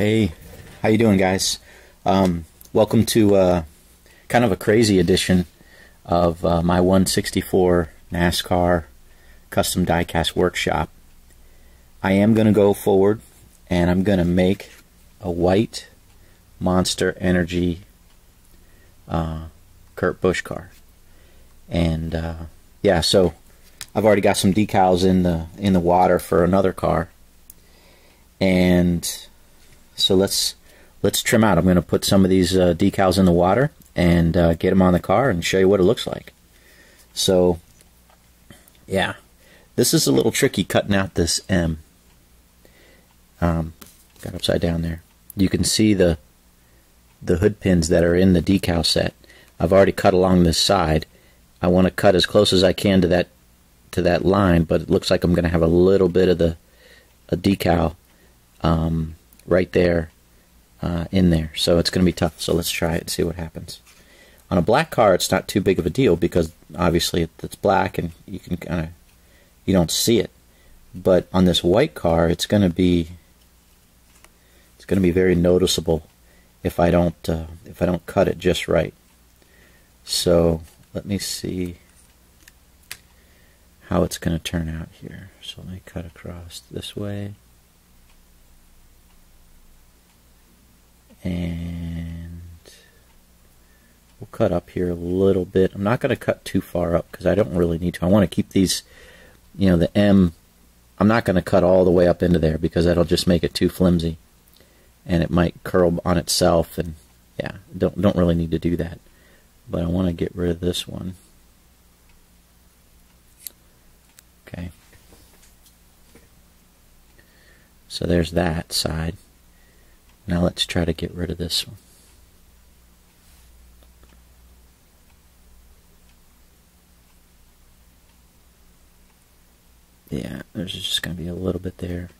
Hey, how you doing, guys? Welcome to kind of a crazy edition of my 164 NASCAR custom diecast workshop. I am going to go forward and I'm going to make a white Monster Energy Kurt Busch car. And yeah, so I've already got some decals in the water for another car, and so let's trim out. I'm going to put some of these decals in the water and get them on the car and show you what it looks like. So yeah, this is a little tricky cutting out this M. Got upside down there. You can see the hood pins that are in the decal set. I've already cut along this side. I want to cut as close as I can to that line, but it looks like I'm going to have a little bit of a decal right there in there, so it's going to be tough. So let's try it and see what happens. On a black car, it's not too big of a deal because obviously it's black and you can you don't see it. But on this white car, it's going to be very noticeable if I don't cut it just right. So let me see how it's going to turn out here. So let me cut across this way. And we'll cut up here a little bit. I'm not going to cut too far up because I don't really need to. I want to keep these, the M, I'm not going to cut all the way up into there because that'll just make it too flimsy. And it might curl on itself, and yeah, don't really need to do that. But I want to get rid of this one. Okay. So there's that side. Now let's try to get rid of this one. Yeah, there's just going to be a little bit there.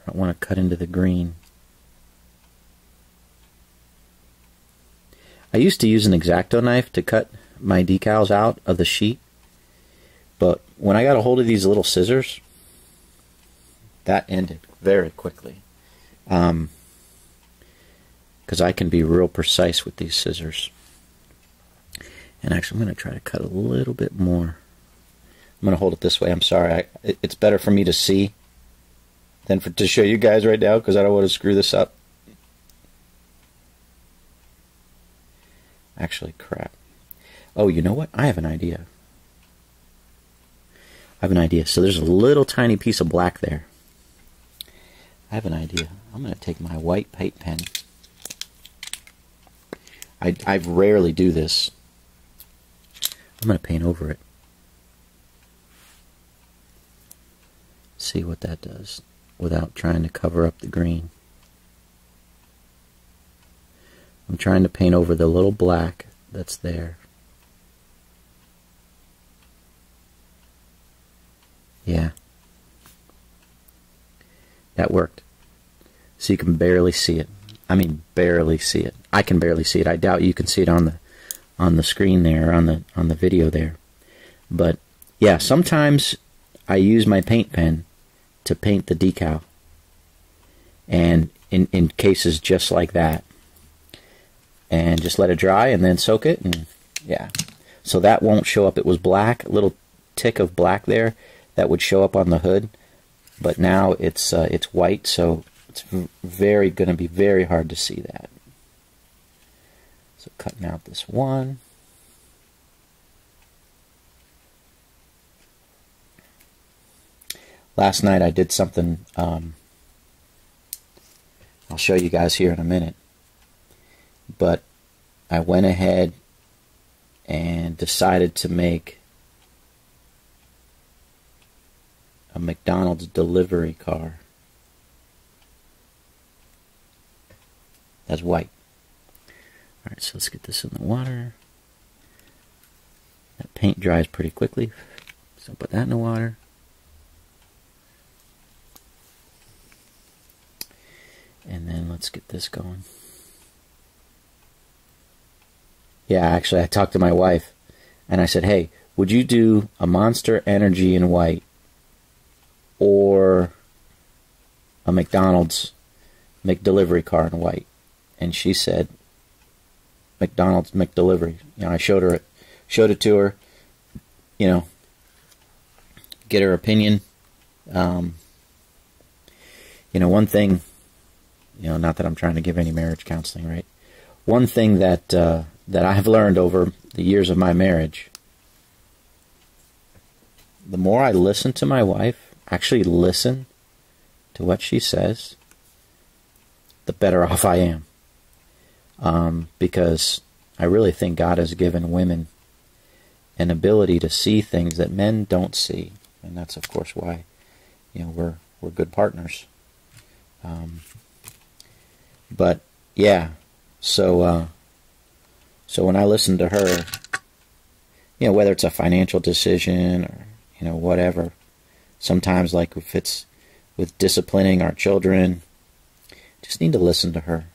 I don't want to cut into the green. I used to use an X-Acto knife to cut my decals out of the sheet, but when I got a hold of these little scissors, that ended very quickly. Because I can be real precise with these scissors. And actually, I'm going to try to cut a little bit more. I'm going to hold it this way. I'm sorry. It's better for me to see than to show you guys right now because I don't want to screw this up. Actually, crap. Oh, you know what? I have an idea. So there's a little tiny piece of black there. I have an idea. I'm going to take my white paint pen. I rarely do this. I'm going to paint over it. See what that does without trying to cover up the green. I'm trying to paint over the little black that's there. Yeah. That worked. So you can barely see it. I mean, barely see it. I can barely see it. I doubt you can see it on the screen there, on the video there. But yeah, sometimes I use my paint pen to paint the decal. And in cases just like that. And just let it dry and then soak it, and yeah. So that won't show up. It was black, a little tick of black there that would show up on the hood, but now it's white, so it's going to be very hard to see that. So cutting out this one. Last night I did something. I'll show you guys here in a minute. But I went ahead and decided to make a McDonald's delivery car. That's white. Alright, so let's get this in the water. That paint dries pretty quickly, so put that in the water. And then let's get this going. Yeah, actually, I talked to my wife, and I said, hey, would you do a Monster Energy in white or a McDonald's McDelivery car in white, and she said, McDonald's McDelivery. You know, I showed it to her, you know, get her opinion. You know, one thing, you know, not that I'm trying to give any marriage counseling, right? One thing that that I've learned over the years of my marriage, the more I listen to my wife, actually listen to what she says, the better off I am. Because I really think God has given women an ability to see things that men don't see, and that's of course why, you know, we're good partners. But yeah, so when I listen to her, you know, whether it's a financial decision or, you know, whatever, sometimes like if it's with disciplining our children, just need to listen to her.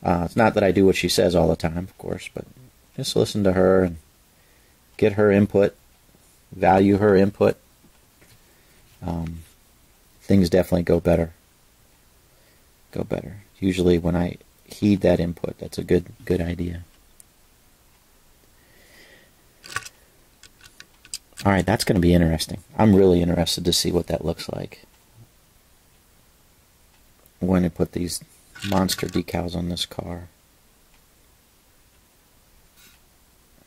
It's not that I do what she says all the time, of course, but just listen to her and get her input, value her input. Things definitely go better. Usually when I heed that input, that's a good idea. All right, that's going to be interesting. I'm really interested to see what that looks like when I put these monster decals on this car.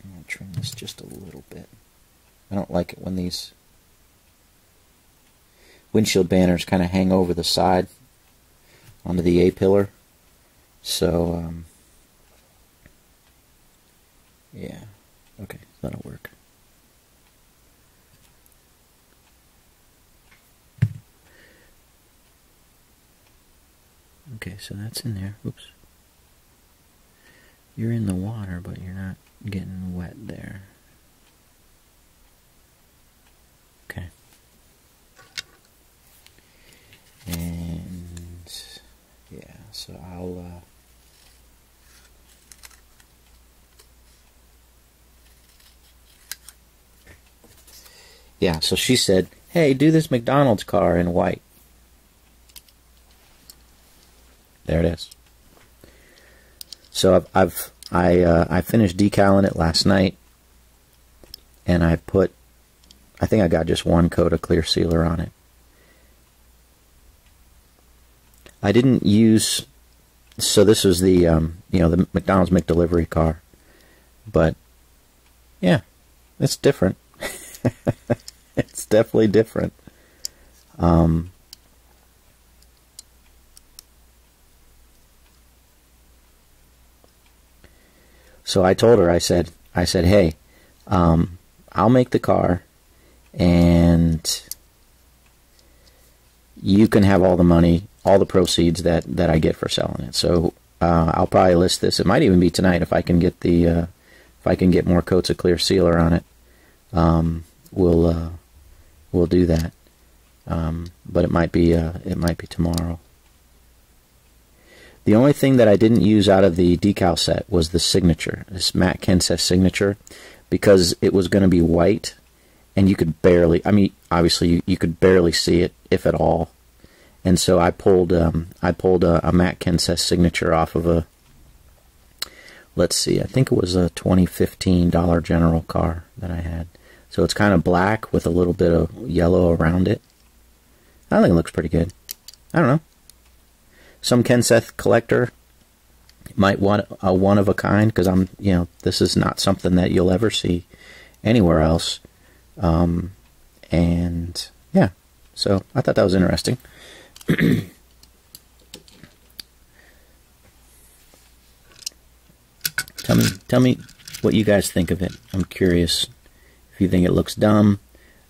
I'm going to trim this just a little bit. I don't like it when these windshield banners kind of hang over the side onto the A-pillar. So, yeah. Okay, that'll work. Okay, so that's in there. Oops. You're in the water, but you're not getting wet there. Okay. And yeah, so I'll yeah, so she said, "Hey, do this McDonald's car in white." There it is. So I finished decaling it last night, and I think I got just one coat of clear sealer on it. I didn't use, so this was the you know, the McDonald's McDelivery car, but yeah, it's different. It's definitely different. So I told her, I said, hey, I'll make the car, and you can have all the money, all the proceeds that I get for selling it. So I'll probably list this. It might even be tonight if I can get the if I can get more coats of clear sealer on it. We'll do that. But it might be tomorrow. The only thing that I didn't use out of the decal set was the signature, this matte Kenseth signature, because it was going to be white, and you could barely, I mean, obviously you could barely see it, if at all. And so I pulled a matte Kenseth signature off of a, let's see, I think it was a 2015 Dollar General car that I had. So it's kind of black with a little bit of yellow around it. I think it looks pretty good. I don't know. Some Kenseth collector might want a one-of-a-kind, because you know, this is not something that you'll ever see anywhere else. And yeah, so I thought that was interesting. Tell me what you guys think of it. I'm curious if you think it looks dumb,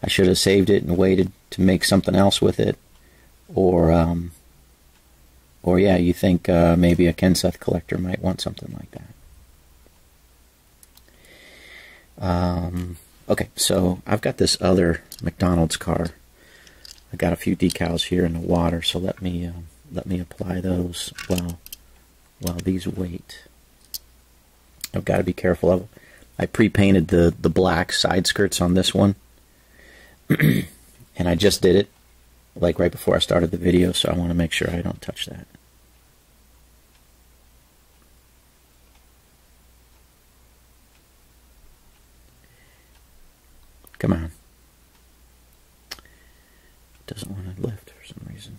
I should have saved it and waited to make something else with it, or yeah, you think maybe a Kenseth collector might want something like that. Okay, so I've got this other McDonald's car. I got a few decals here in the water, so let me apply those while these wait. I've got to be careful. I pre-painted the black side skirts on this one, and I just did it like right before I started the video, so I want to make sure I don't touch that. Come on. Doesn't want to lift for some reason.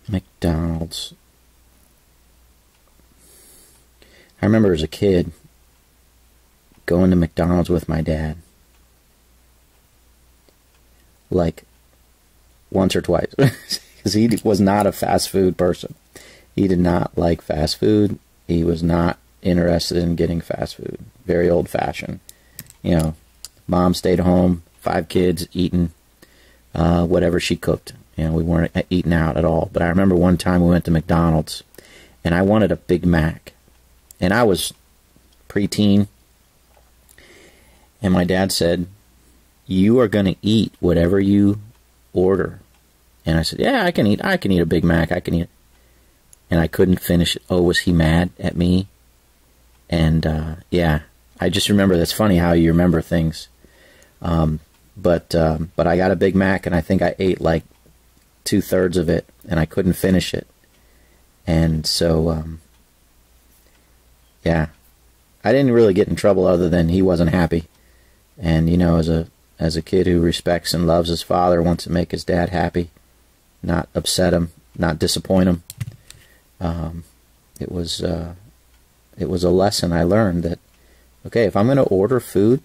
McDonald's. I remember as a kid going to McDonald's with my dad. Like once or twice. Because he was not a fast food person. He did not like fast food. He was not interested in getting fast food. Very old fashioned. You know, mom stayed home, 5 kids eating whatever she cooked. You know, we weren't eating out at all. But I remember one time we went to McDonald's, and I wanted a Big Mac. And I was preteen. And my dad said, "You are going to eat whatever you order." And I said, "Yeah, I can eat a Big Mac. I can eat it." And I couldn't finish it. Oh, was he mad at me? And, yeah, I just remember, that's funny how you remember things. But I got a Big Mac, and I think I ate like 2/3 of it, and I couldn't finish it. And so, yeah, I didn't really get in trouble other than he wasn't happy. And, you know, as a kid who respects and loves his father, wants to make his dad happy, not upset him, not disappoint him. It was a lesson I learned that, okay, if I'm going to order food,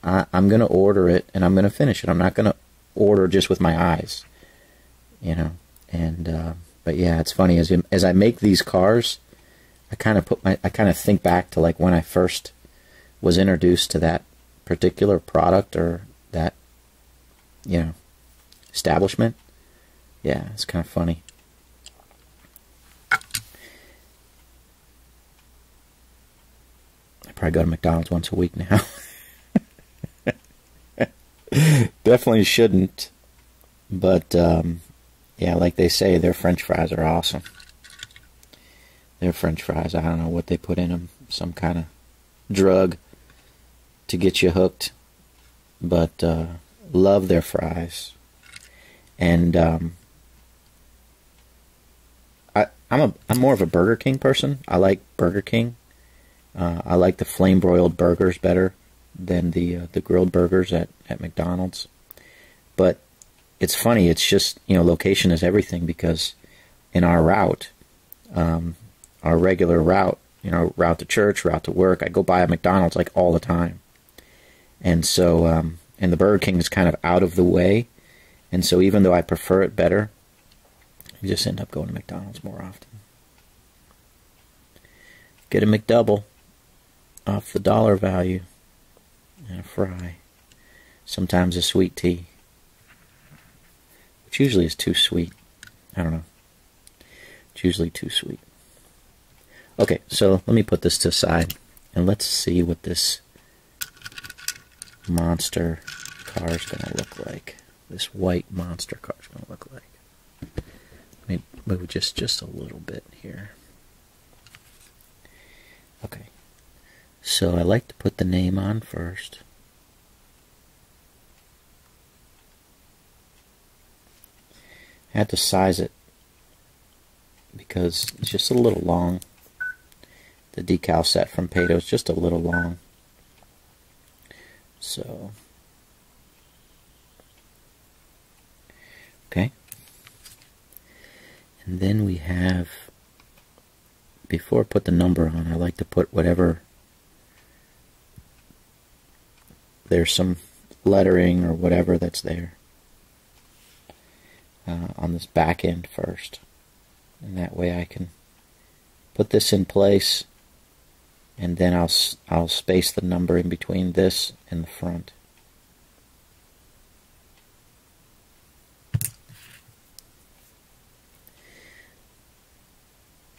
I'm going to order it and I'm going to finish it. I'm not going to order just with my eyes, you know. And but yeah, it's funny as I make these cars, I kind of think back to like when I first was introduced to that particular product or that, you know, establishment. Yeah, it's kind of funny. I probably go to McDonald's once a week now. Definitely shouldn't. But, yeah, like they say, their French fries are awesome. Their French fries, I don't know what they put in them. Some kind of drug to get you hooked. But, love their fries. And, I'm more of a Burger King person. I like Burger King. I like the flame broiled burgers better than the grilled burgers at McDonald's. But it's funny. It's just, you know, location is everything, because in our route, our regular route, you know, route to church, route to work, I go by a McDonald's like all the time. And so, and the Burger King is kind of out of the way. And so even though I prefer it better, I just end up going to McDonald's more often. Get a McDouble off the dollar value and a fry. Sometimes a sweet tea, which usually is too sweet. I don't know. It's usually too sweet. Okay, so let me put this to the side and let's see what this monster car is going to look like. This white monster car is going to look like. Let me move just a little bit here. Okay. So I like to put the name on first. I had to size it because it's just a little long. The decal set from Pato is just a little long. So, okay. And then we have, before I put the number on, I like to put whatever, there's some lettering or whatever that's there on this back end first. And that way I can put this in place, and then I'll space the number in between this and the front.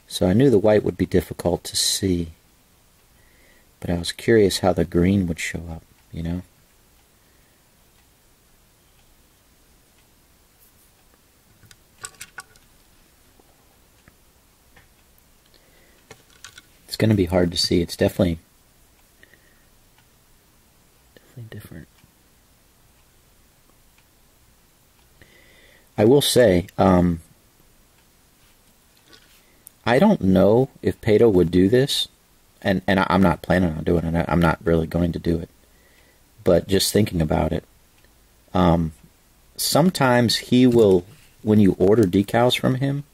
So I knew the white would be difficult to see, but I was curious how the green would show up, you know? It's going to be hard to see. It's definitely different. I will say, I don't know if Pato would do this, and I'm not planning on doing it. I'm not really going to do it. But just thinking about it, sometimes he will, when you order decals from him,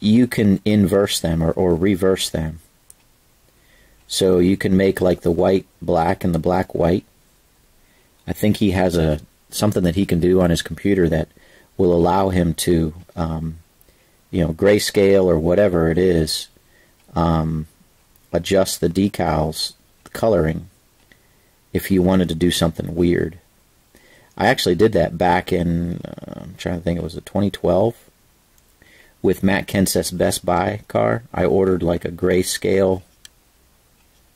you can inverse them or reverse them. So you can make like the white black and the black white. I think he has something that he can do on his computer that will allow him to, grayscale or whatever it is, adjust the decals, the coloring, if you wanted to do something weird. I actually did that back in, I'm trying to think, it was 2012, with Matt Kenseth's Best Buy car. I ordered like a grayscale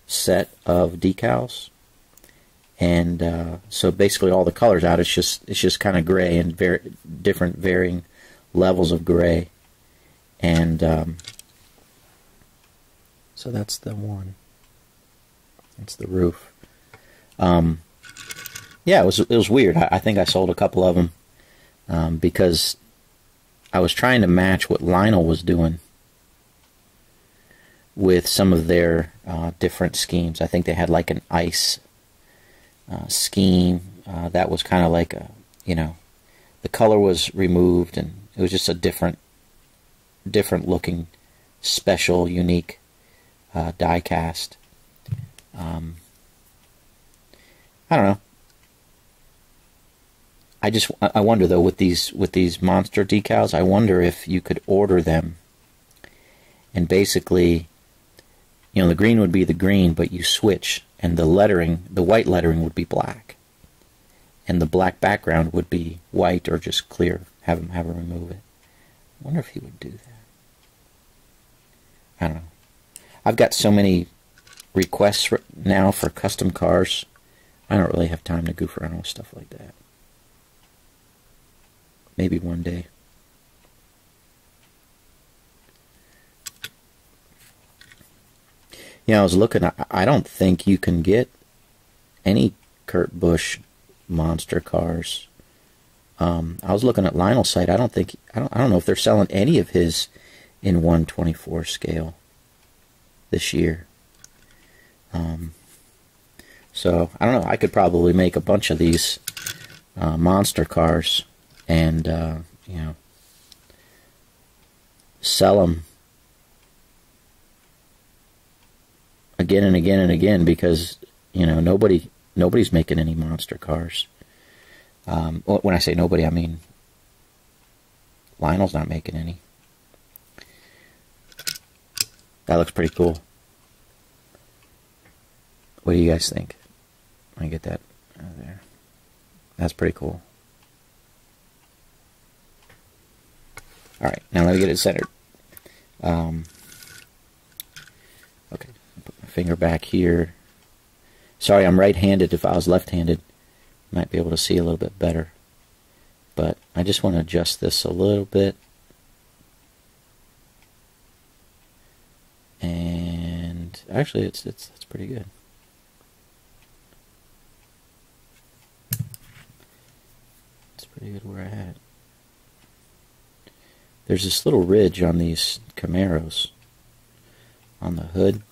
set of decals, and so basically all the colors out. It's just kind of gray and different varying levels of gray, and so that's the one. That's the roof. Yeah, it was weird. I think I sold a couple of them because I was trying to match what Lionel was doing with some of their different schemes. I think they had like an ice scheme that was kind of like the color was removed, and it was just a different looking, special, unique die cast. I don't know. I wonder though, with these monster decals, I wonder if you could order them, and basically, the green would be the green, but you switch, and the lettering, the white lettering, would be black, and the black background would be white or just clear. Have him remove it. I wonder if he would do that. I don't know. I've got so many requests now for custom cars. I don't really have time to goof around with stuff like that. Maybe one day. I was looking. I don't think you can get any Kurt Busch monster cars. I was looking at Lionel's site. I don't know if they're selling any of his in 1/24 scale this year. So I don't know. I could probably make a bunch of these monster cars and sell them again and again and again, because nobody's making any monster cars. When I say nobody, I mean Lionel's not making any. That looks pretty cool. What do you guys think? Let me get that out of there. That's pretty cool. Alright, now let me get it centered. Okay, put my finger back here. Sorry, I'm right-handed. If I was left-handed, I might be able to see a little bit better. But I just want to adjust this a little bit. And actually, it's pretty good. It's pretty good where I had it. There's this little ridge on these Camaros on the hood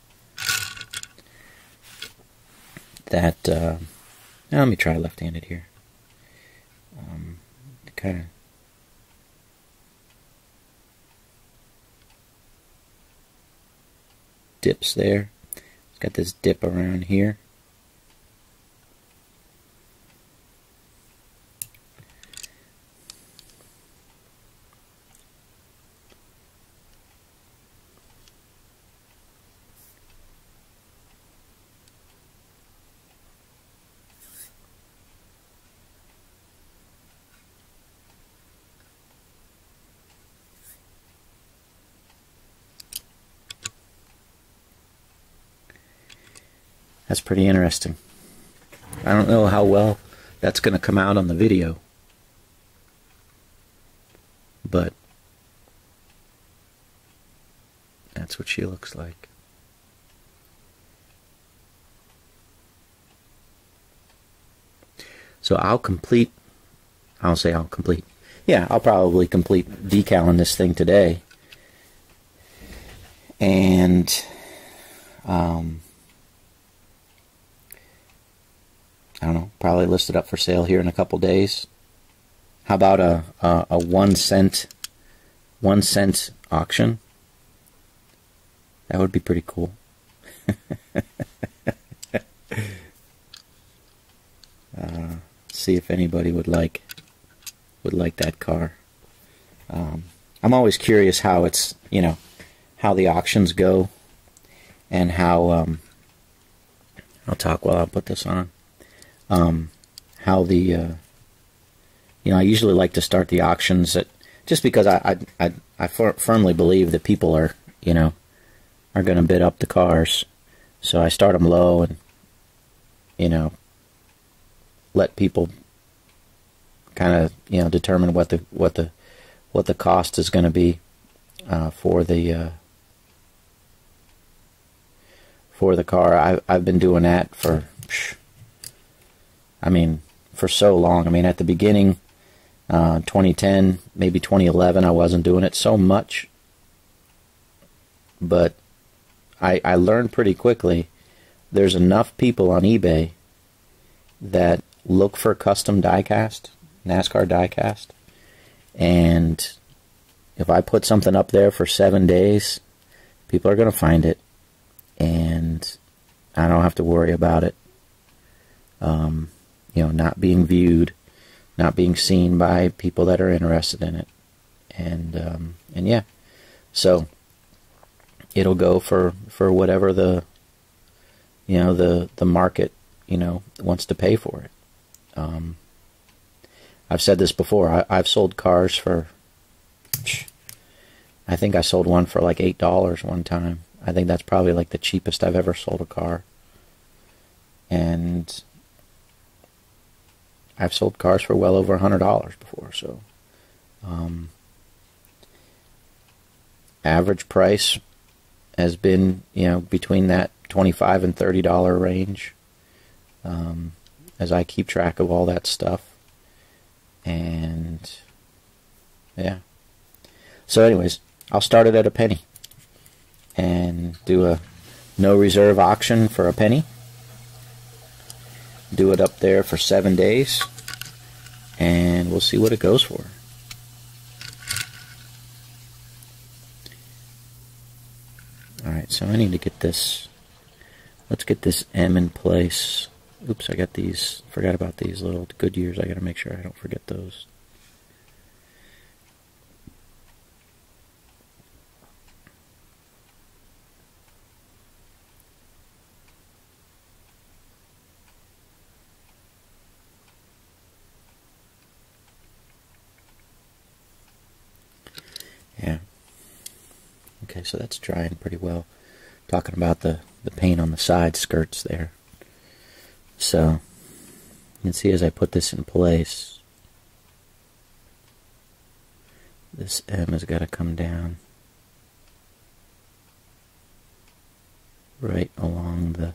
that now let me try left-handed here. Kind of dips there. It's got this dip around here. That's pretty interesting. I don't know how well that's going to come out on the video, but that's what she looks like. So I'll complete, yeah, I'll probably complete decaling this thing today. And, I don't know, probably list it up for sale here in a couple days. How about a 1 cent auction? That would be pretty cool. See if anybody would like that car. I'm always curious how it's, you know, how the auctions go, and how I'll talk while I put this on. How the you know, I usually like to start the auctions at, just because I firmly believe that people are, you know, are going to bid up the cars, so I start them low and, you know, let people kind of, you know, determine what the cost is going to be for the car. I've been doing that for, I mean, for so long. I mean, at the beginning, 2010, maybe 2011, I wasn't doing it so much, but I learned pretty quickly there's enough people on eBay that look for custom diecast, NASCAR diecast, and if I put something up there for 7 days, people are going to find it, and I don't have to worry about it, you know, not being viewed, not being seen by people that are interested in it, and yeah, so it'll go for whatever the, you know, the market, you know, wants to pay for it. I've said this before. I've sold cars for, I think I sold one for like $8 one time. I think that's probably like the cheapest I've ever sold a car. And I've sold cars for well over $100 before. So average price has been, you know, between that $25 and $30 range, as I keep track of all that stuff. And yeah, so anyways, I'll start it at a penny and do a no reserve auction for a penny, do it up there for 7 days, and we'll see what it goes for. Alright, so I need to get this, let's get this M in place. Oops, I got these, forgot about these little Goodyears. I gotta make sure I don't forget those. Yeah. Okay, so that's drying pretty well. Talking about the paint on the side skirts there. So, you can see as I put this in place, this M has got to come down right along the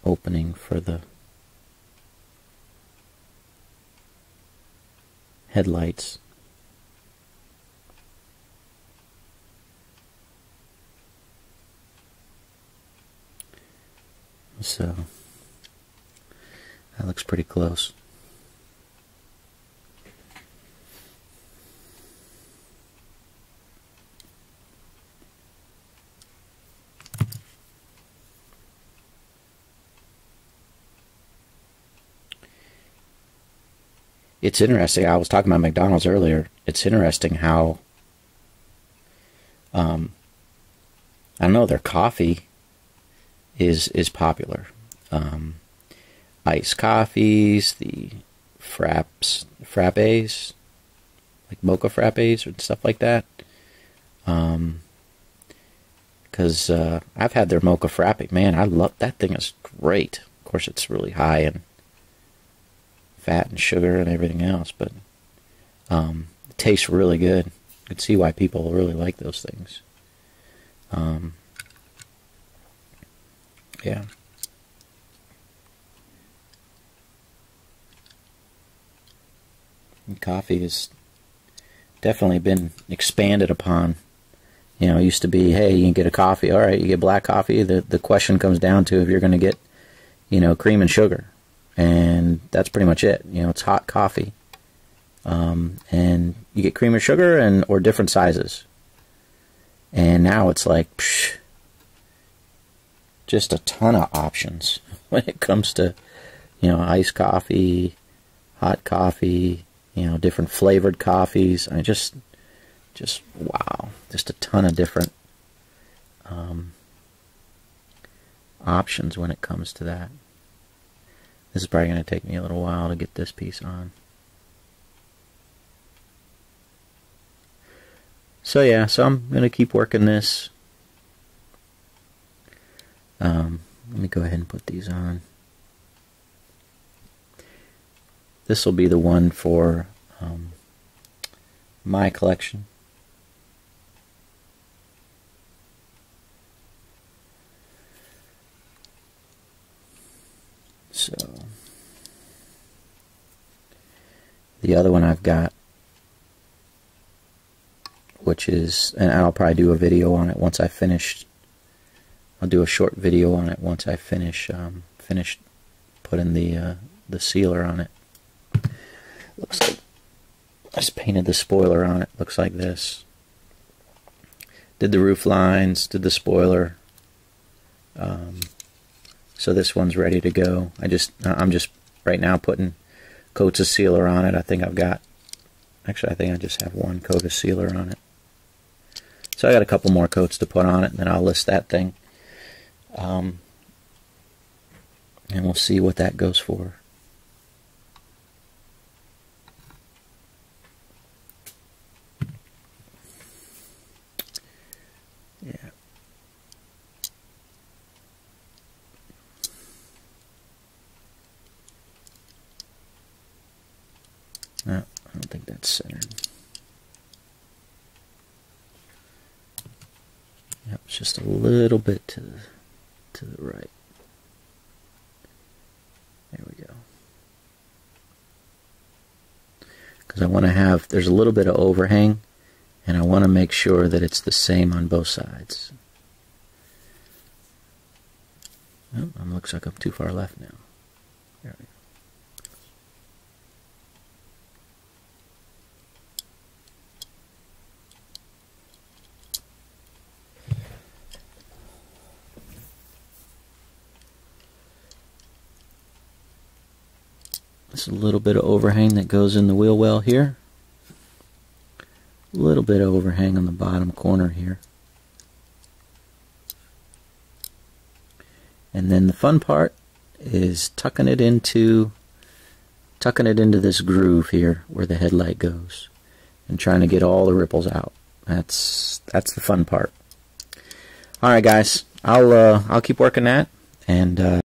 opening for the headlights. So that looks pretty close. It's interesting. I was talking about McDonald's earlier. It's interesting how I don't know, their coffee is popular. Iced coffees, the frappes, like mocha frappes and stuff like that. Because because I've had their mocha frappe. Man, I love that thing. Is great. Of course, it's really high in fat and sugar and everything else, but it tastes really good. You can see why people really like those things. Yeah. And coffee has definitely been expanded upon. You know, it used to be, hey, you can get a coffee. All right, you get black coffee. The question comes down to if you're going to get, you know, cream and sugar. And that's pretty much it. You know, it's hot coffee. And you get cream or sugar or different sizes. And now it's like, psh, just a ton of options when it comes to, you know, iced coffee, hot coffee, you know, different flavored coffees. I mean, just wow, just a ton of different options when it comes to that. This is probably going to take me a little while to get this piece on. So yeah, so I'm going to keep working this. Let me go ahead and put these on. This will be the one for my collection. So the other one I've got, which is, and I'll probably do a video on it once I finish. I'll do a short video on it once I finish putting the sealer on it. Looks like I just painted the spoiler on it. Looks like this. Did the roof lines, did the spoiler. So this one's ready to go. I'm just right now putting coats of sealer on it. I think I just have one coat of sealer on it. So I got a couple more coats to put on it, and then I'll list that thing. And we'll see what that goes for. Yeah. No, I don't think that's centered. Yep, it's just a little bit to the right. There we go. Because I want to have, there's a little bit of overhang, and I want to make sure that it's the same on both sides. Oh, it looks like I'm too far left now. There we go. There's a little bit of overhang that goes in the wheel well here. A little bit of overhang on the bottom corner here. And then the fun part is tucking it into this groove here where the headlight goes, and trying to get all the ripples out. That's the fun part. All right, guys, I'll keep working that, and